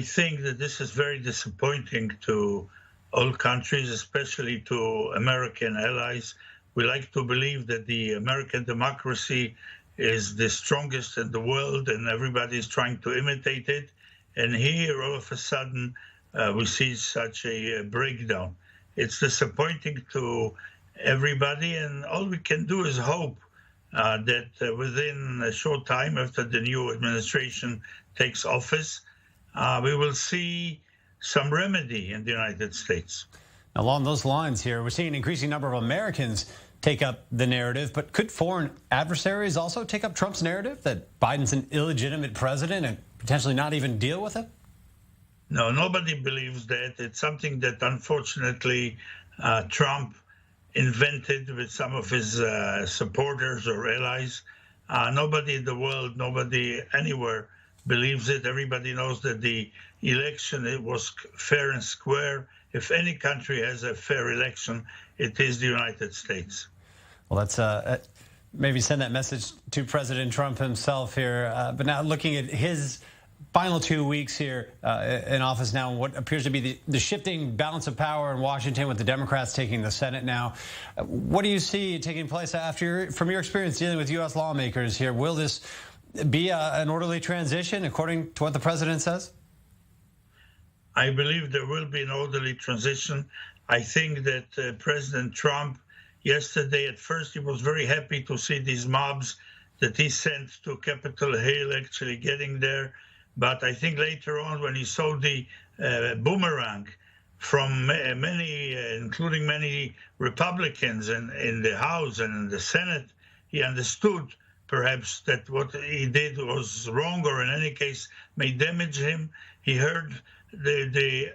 think that this is very disappointing to all countries, especially to American allies. We like to believe that the American democracy is the strongest in the world and everybody is trying to imitate it. And here, all of a sudden, we see such a breakdown. It's disappointing to everybody, and all we can do is hope that within a short time after the new administration takes office, we will see some remedy in the United States. Along those lines here, we're seeing an increasing number of Americans take up the narrative, but could foreign adversaries also take up Trump's narrative that Biden's an illegitimate president and potentially not even deal with it? No, nobody believes that. It's something that unfortunately Trump invented with some of his supporters or allies. Nobody in the world, nobody anywhere believes it. Everybody knows that the election, it was fair and square. If any country has a fair election, it is the United States. Well, let's maybe send that message to President Trump himself here. But now looking at his final 2 weeks here in office now, what appears to be the shifting balance of power in Washington with the Democrats taking the Senate now. What do you see taking place from your experience dealing with U.S. lawmakers here? Will this be an orderly transition according to what the president says? I believe there will be an orderly transition. I think that President Trump, yesterday at first, he was very happy to see these mobs that he sent to Capitol Hill actually getting there. But I think later on, when he saw the boomerang from many, including many Republicans in the House and in the Senate, he understood perhaps that what he did was wrong, or in any case may damage him. He heard the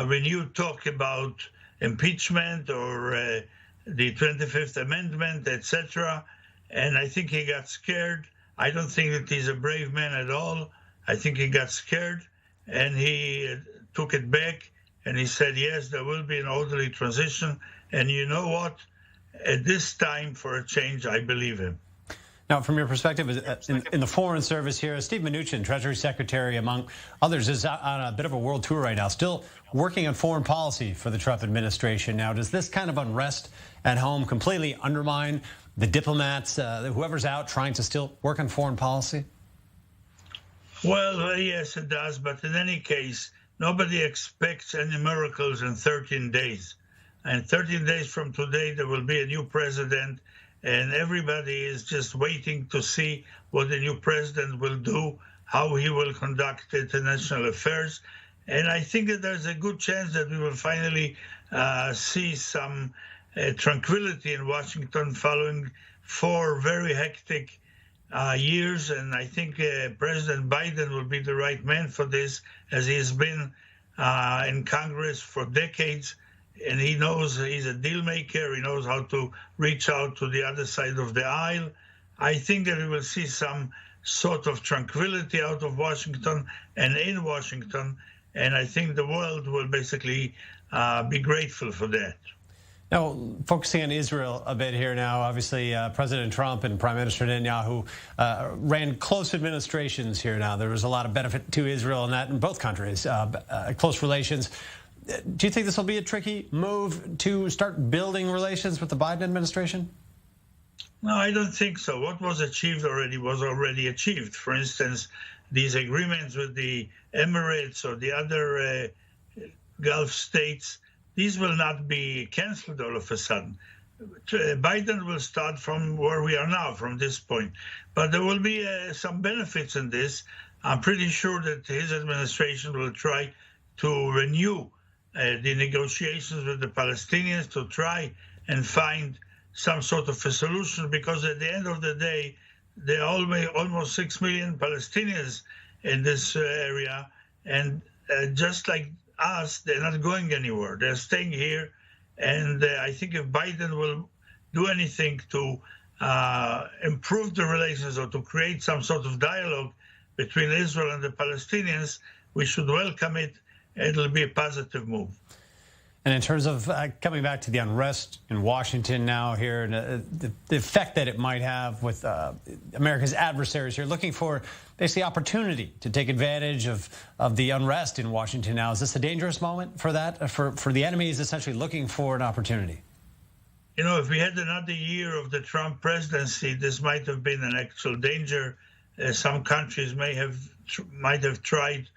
renewed talk about impeachment or the 25th Amendment, etc. And I think he got scared. I don't think that he's a brave man at all. I think he got scared and he took it back and he said, yes, there will be an orderly transition. And you know what? At this time, for a change, I believe him. Now, from your perspective, in the Foreign Service here, Steve Mnuchin, Treasury Secretary, among others, is on a bit of a world tour right now, still working on foreign policy for the Trump administration. Now, does this kind of unrest at home completely undermine the diplomats, whoever's out trying to still work on foreign policy? Well, yes, it does. But in any case, nobody expects any miracles in 13 days. And 13 days from today, there will be a new president. And everybody is just waiting to see what the new president will do, how he will conduct international affairs. And I think that there's a good chance that we will finally see some tranquility in Washington following 4 very hectic years. And I think President Biden will be the right man for this, as he has been in Congress for decades. And he knows he's a deal maker. He knows how to reach out to the other side of the aisle. I think that we will see some sort of tranquility out of Washington and in Washington. And I think the world will basically be grateful for that. Now, focusing on Israel a bit here now, obviously President Trump and Prime Minister Netanyahu ran close administrations here now. There was a lot of benefit to Israel in that in both countries, close relations. Do you think this will be a tricky move to start building relations with the Biden administration? No, I don't think so. What was achieved already was already achieved. For instance, these agreements with the Emirates or the other Gulf states, these will not be canceled all of a sudden. Biden will start from where we are now, from this point. But there will be some benefits in this. I'm pretty sure that his administration will try to renew the negotiations with the Palestinians to try and find some sort of a solution, because at the end of the day, there are almost 6 million Palestinians in this area. And just like us, they're not going anywhere. They're staying here. And I think if Biden will do anything to improve the relations or to create some sort of dialogue between Israel and the Palestinians, we should welcome it. It'll be a positive move. And in terms of coming back to the unrest in Washington now here, and the effect that it might have with America's adversaries here, looking for basically opportunity to take advantage of the unrest in Washington now. Is this a dangerous moment for that? For the enemies essentially looking for an opportunity? You know, if we had another year of the Trump presidency, this might have been an actual danger. Some countries might have tried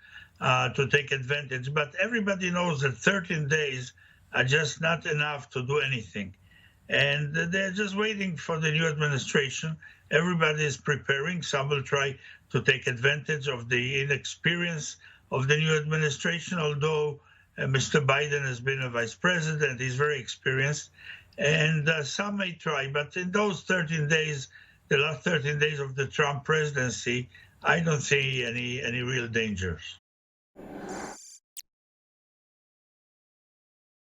to take advantage, but everybody knows that 13 days are just not enough to do anything. And they're just waiting for the new administration. Everybody is preparing. Some will try to take advantage of the inexperience of the new administration, although Mr. Biden has been a vice president. He's very experienced. And some may try, but in those 13 days, the last 13 days of the Trump presidency, I don't see any real dangers.